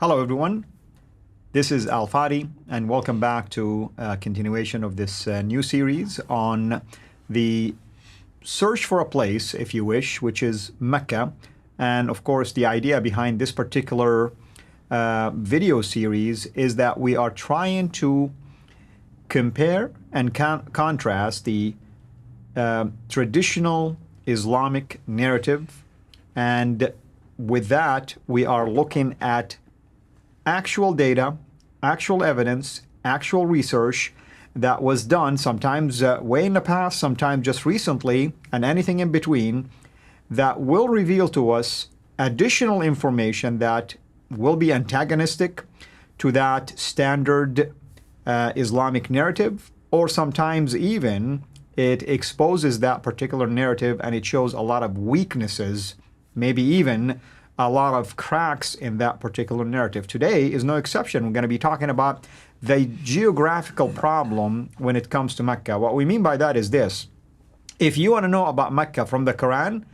Hello, everyone. This is Al Fadi, and welcome back to a continuation of this new series on the search for a place, if you wish, which is Mecca. And of course, the idea behind this particular video series is that we are trying to compare and contrast the traditional Islamic narrative, and with that, we are looking at actual data, actual evidence, actual research that was done sometimes way in the past, sometimes just recently, and anything in between, that will reveal to us additional information that will be antagonistic to that standard Islamic narrative, or sometimes even it exposes that particular narrative and it shows a lot of weaknesses, maybe even a lot of cracks in that particular narrative. Today is no exception. We're going to be talking about the geographical problem when it comes to Mecca. What we mean by that is this. If you want to know about Mecca from the Quran,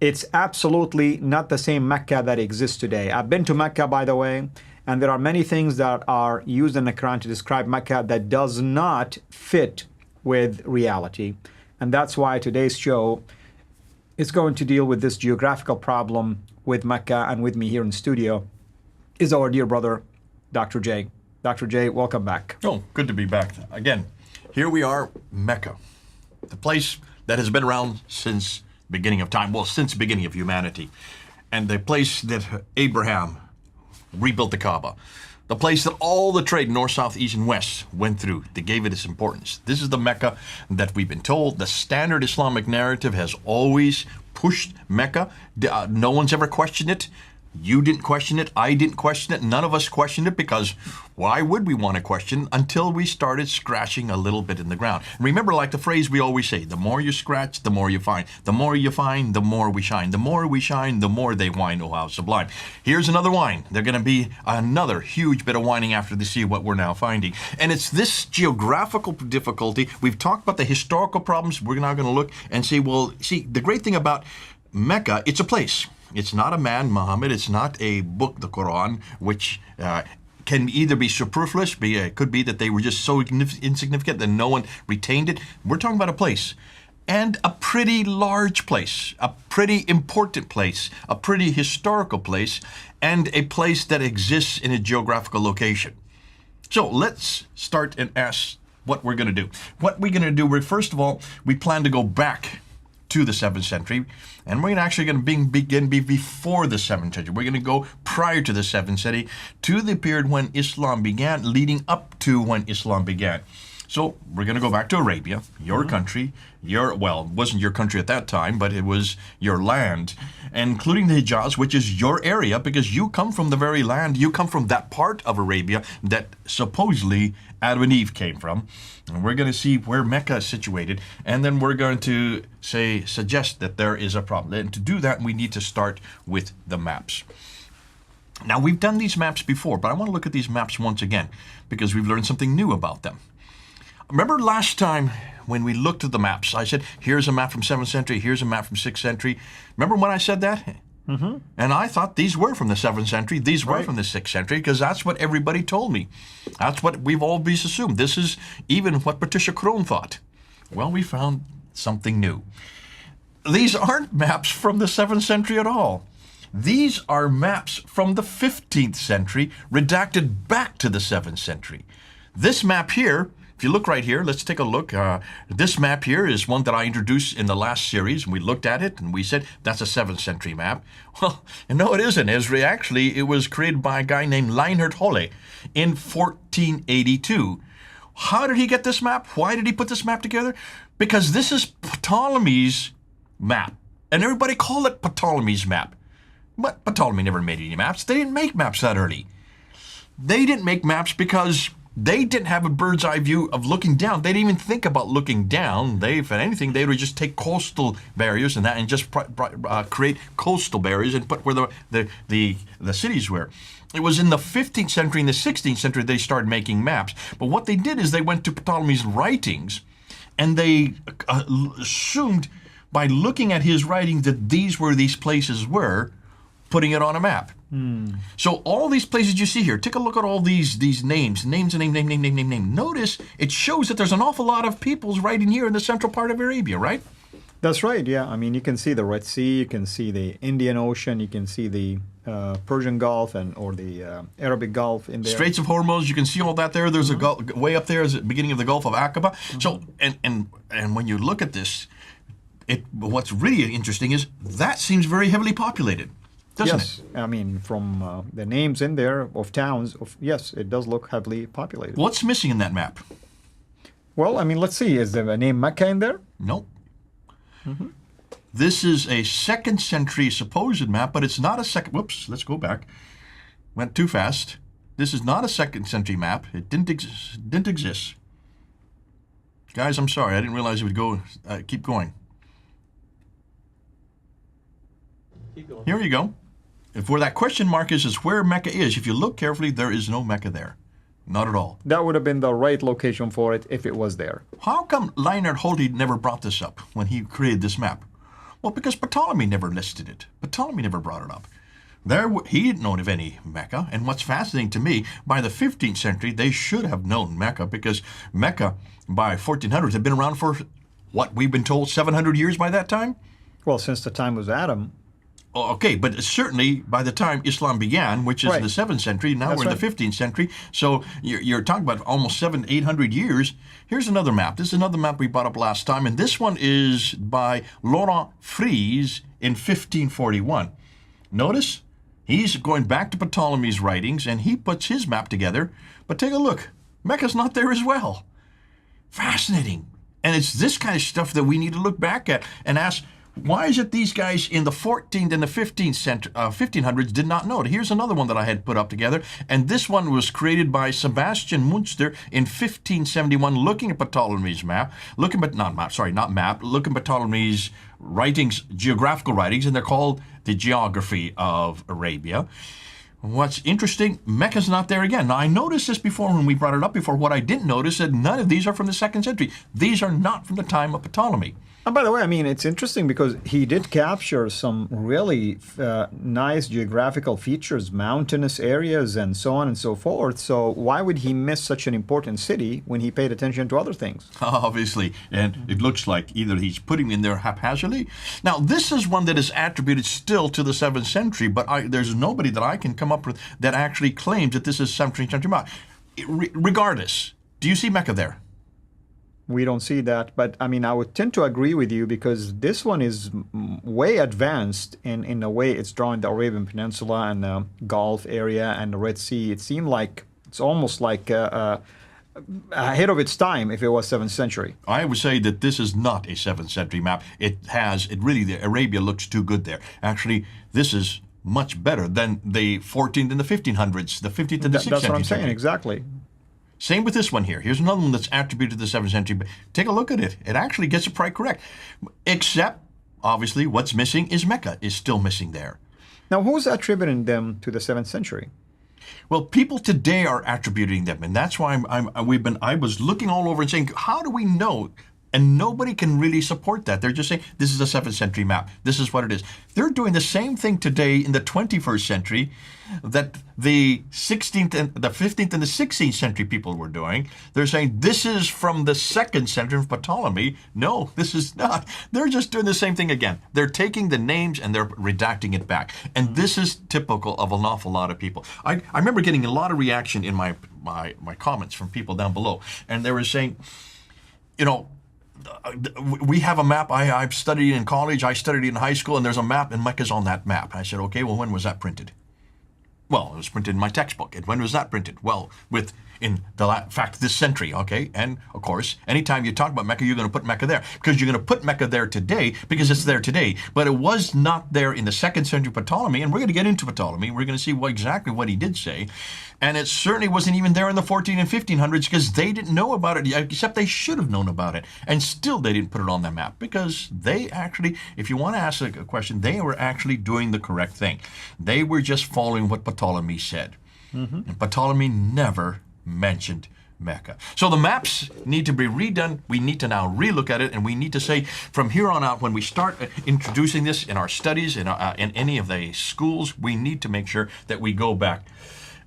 it's absolutely not the same Mecca that exists today. I've been to Mecca, by the way, and there are many things that are used in the Quran to describe Mecca that does not fit with reality. And that's why today's show is going to deal with this geographical problem with Mecca, and with me here in studio is our dear brother, Dr. J. Dr. J, welcome back. Oh, good to be back. Again, here we are, Mecca, the place that has been around since beginning of time, well, since the beginning of humanity, and the place that Abraham rebuilt the Kaaba, the place that all the trade, north, south, east, and west, went through. They gave it its importance. This is the Mecca that we've been told. The standard Islamic narrative has always pushed Mecca. No one's ever questioned it. You didn't question it. I didn't question it. None of us questioned it, because why would we want to question until we started scratching a little bit in the ground? Remember, like the phrase we always say, the more you scratch, the more you find. The more you find, the more we shine. The more we shine, the more they whine. Oh, how sublime. Here's another whine. They're going to be another huge bit of whining after they see what we're now finding. And it's this geographical difficulty. We've talked about the historical problems. We're now going to look and see, well, see, the great thing about Mecca, it's a place. It's not a man, Muhammad. It's not a book, the Quran, which can either be superfluous, it could be that they were just so insignificant that no one retained it. We're talking about a place, and a pretty large place, a pretty important place, a pretty historical place, and a place that exists in a geographical location. So let's start and ask what we're going to do. What we're going to do, first of all, we plan to go back to the 7th century, and we're actually going to begin before the 7th century. We're going to go prior to the 7th century, to the period when Islam began, leading up to when Islam began. So we're going to go back to Arabia, your country, well, it wasn't your country at that time, but it was your land, including the Hijaz, which is your area, because you come from the very land, you come from that part of Arabia that supposedly Adam and Eve came from. And we're going to see where Mecca is situated, and then we're going to suggest that there is a problem. And to do that, we need to start with the maps. Now, we've done these maps before, but I want to look at these maps once again, because we've learned something new about them. Remember last time when we looked at the maps, I said, here's a map from 7th century, here's a map from 6th century. Remember when I said that? Mm-hmm. And I thought these were from the 7th century, these were from the 6th century, because that's what everybody told me. That's what we've always assumed. This is even what Patricia Crone thought. Well, we found something new. These aren't maps from the 7th century at all. These are maps from the 15th century, redacted back to the 7th century. This map here, if you look right here, let's take a look. This map here is one that I introduced in the last series, and we looked at it, and we said, that's a 7th century map. Well, no, it isn't. Actually, it was created by a guy named Reinhard Holle in 1482. How did he get this map? Why did he put this map together? Because this is Ptolemy's map, and everybody called it Ptolemy's map. But Ptolemy never made any maps. They didn't make maps that early. They didn't make maps because they didn't have a bird's eye view of looking down. They didn't even think about looking down. If anything, they would just take coastal barriers and just create coastal barriers and put where the cities were. It was in the 15th century and the 16th century they started making maps. But what they did is they went to Ptolemy's writings, and they assumed by looking at his writings that these places were, putting it on a map. So all these places you see here, take a look at all these names, name. Notice it shows that there's an awful lot of peoples right in here in the central part of Arabia, right? That's right, yeah. I mean, you can see the Red Sea, you can see the Indian Ocean, you can see the Persian Gulf or the Arabic Gulf in there. Straits of Hormuz, you can see all that there. There's a way up there is the beginning of the Gulf of Aqaba. So, and when you look at this, what's really interesting is that seems very heavily populated, doesn't it? Yes, I mean, from the names in there of towns, yes, it does look heavily populated. What's missing in that map? Well, I mean, let's see. Is the name Mecca in there? Nope. This is a 2nd century supposed map, but it's not a second. Whoops, let's go back. Went too fast. This is not a 2nd century map. It didn't exist. Guys, I'm sorry. I didn't realize it would go. Keep going. Keep going. Here you go. If where that question mark is where Mecca is. If you look carefully, there is no Mecca there. Not at all. That would have been the right location for it if it was there. How come Leonard Holte never brought this up when he created this map? Well, because Ptolemy never listed it. Ptolemy never brought it up. He didn't know of any Mecca. And what's fascinating to me, by the 15th century, they should have known Mecca, because Mecca, by 1400s, had been around for, what, we've been told 700 years by that time? Well, since the time of Adam. Okay, but certainly by the time Islam began, which is Right. the 7th century, now That's we're in right. the 15th century, so you're talking about almost 800 years. Here's another map. This is another map we brought up last time, and this one is by Laurent Fries in 1541. Notice, he's going back to Ptolemy's writings, and he puts his map together, but take a look. Mecca's not there as well. Fascinating. And it's this kind of stuff that we need to look back at and ask, why is it these guys in the 14th and the 1500s did not know it? Here's another one that I had put up together, and this one was created by Sebastian Munster in 1571, looking at Ptolemy's map, looking at Ptolemy's writings, geographical writings, and they're called the Geography of Arabia. What's interesting, Mecca's not there again. Now, I noticed this before when we brought it up before. What I didn't notice that none of these are from the 2nd century. These are not from the time of Ptolemy. And by the way, I mean, it's interesting because he did capture some really nice geographical features, mountainous areas, and so on and so forth. So why would he miss such an important city when he paid attention to other things? Obviously, and it looks like either he's putting in there haphazardly. Now, this is one that is attributed still to the 7th century, but there's nobody that I can come up with that actually claims that this is 17th century Mecca. Regardless, do you see Mecca there? We don't see that, but I mean, I would tend to agree with you because this one is way advanced in a way it's drawing the Arabian Peninsula and the Gulf area and the Red Sea. It seemed like it's almost like ahead of its time if it was 7th century. I would say that this is not a 7th century map. The Arabia looks too good there. Actually, this is much better than the 14th and the 1500s, the 15th and the 16th. That's what I'm saying, century. exactly. Same with this one here. Here's another one that's attributed to the 7th century. But take a look at it. It actually gets it quite correct. Except, obviously, what's missing is Mecca is still missing there. Now, who's attributing them to the 7th century? Well, people today are attributing them, and that's why I was looking all over and saying, how do we know? And nobody can really support that. They're just saying, this is a 7th century map. This is what it is. They're doing the same thing today in the 21st century that the 16th and the 15th and the 16th century people were doing. They're saying, this is from the 2nd century of Ptolemy. No, this is not. They're just doing the same thing again. They're taking the names and they're redacting it back. And this is typical of an awful lot of people. I remember getting a lot of reaction in my comments from people down below. And they were saying, we have a map. I've studied in college. I studied in high school, and there's a map, and Mecca's on that map. I said, okay, well, when was that printed? Well, it was printed in my textbook. And when was that printed? Well, in fact, this century, okay? And, of course, anytime you talk about Mecca, you're going to put Mecca there. Because you're going to put Mecca there today because it's there today. But it was not there in the 2nd century Ptolemy, and we're going to get into Ptolemy. We're going to see exactly what he did say. And it certainly wasn't even there in the 14 and 1500s because they didn't know about it, except they should have known about it. And still they didn't put it on the map because they actually, if you want to ask a question, they were actually doing the correct thing. They were just following what Ptolemy said. And Ptolemy never mentioned Mecca. So the maps need to be redone. We need to now relook at it, and we need to say from here on out, when we start introducing this in our studies, in any of the schools, we need to make sure that we go back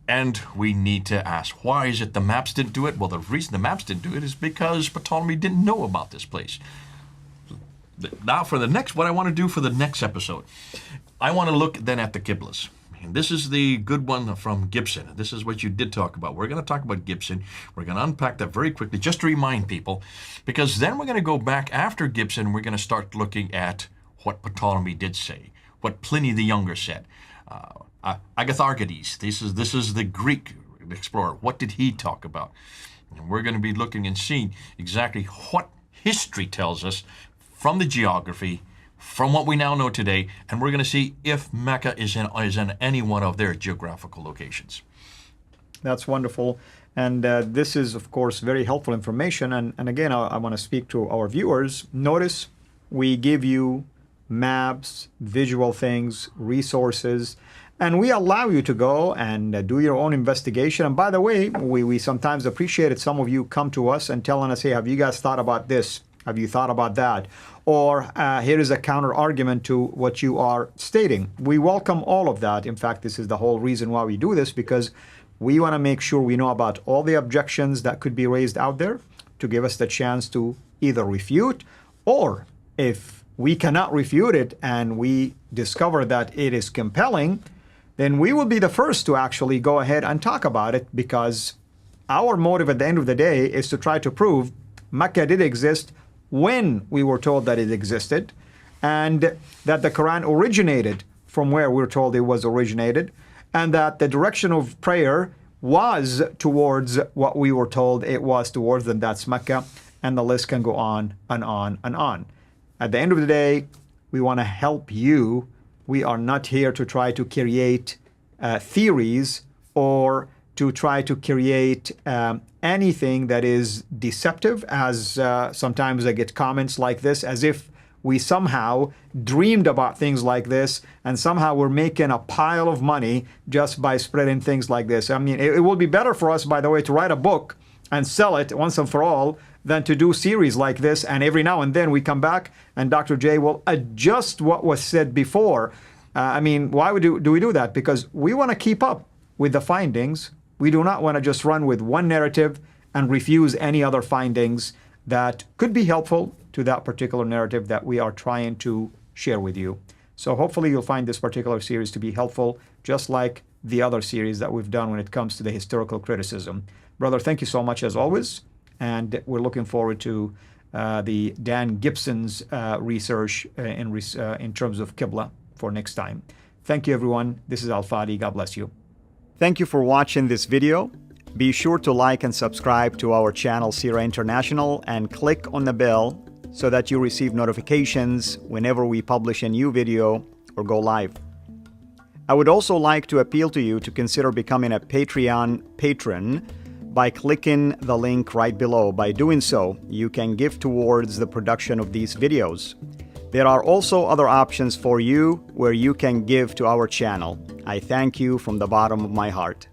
and we need to ask, why is it the maps didn't do it? Well, the reason the maps didn't do it is because Ptolemy didn't know about this place. Now for the next, what I want to do for the next episode, I want to look then at the Qiblas. And this is the good one from Gibson. This is what you did talk about. We're going to talk about Gibson. We're going to unpack that very quickly just to remind people, because then we're going to go back after Gibson. We're going to start looking at what Ptolemy did say, what Pliny the Younger said. Agatharchides, this is the Greek explorer. What did he talk about? And we're going to be looking and seeing exactly what history tells us from the geography, from what we now know today, and we're going to see if Mecca is in any one of their geographical locations. That's wonderful. And this is, of course, very helpful information. And again, I want to speak to our viewers. Notice we give you maps, visual things, resources, and we allow you to go and do your own investigation. And by the way, we sometimes appreciate it. Some of you come to us and telling us, hey, have you guys thought about this? Have you thought about that? Or here is a counter argument to what you are stating. We welcome all of that. In fact, this is the whole reason why we do this, because we want to make sure we know about all the objections that could be raised out there to give us the chance to either refute, or if we cannot refute it and we discover that it is compelling, then we will be the first to actually go ahead and talk about it, because our motive at the end of the day is to try to prove Mecca did exist when we were told that it existed, and that the Quran originated from where we were told it was originated, and that the direction of prayer was towards what we were told it was towards, and that's Mecca, and the list can go on and on and on. At the end of the day, we want to help you. We are not here to try to create theories or to try to create anything that is deceptive, as sometimes I get comments like this, as if we somehow dreamed about things like this and somehow we're making a pile of money just by spreading things like this. I mean, it would be better for us, by the way, to write a book and sell it once and for all than to do series like this, and every now and then we come back and Dr. J will adjust what was said before. I mean, why do we do that? Because we want to keep up with the findings. We do not want to just run with one narrative and refuse any other findings that could be helpful to that particular narrative that we are trying to share with you. So hopefully you'll find this particular series to be helpful, just like the other series that we've done when it comes to the historical criticism. Brother, thank you so much as always, and we're looking forward to the Dan Gibson's research in terms of Qibla for next time. Thank you, everyone. This is Al-Fadi. God bless you. Thank you for watching this video. Be sure to like and subscribe to our channel Sira International and click on the bell so that you receive notifications whenever we publish a new video or go live. I would also like to appeal to you to consider becoming a Patreon patron by clicking the link right below. By doing so, you can give towards the production of these videos. There are also other options for you where you can give to our channel. I thank you from the bottom of my heart.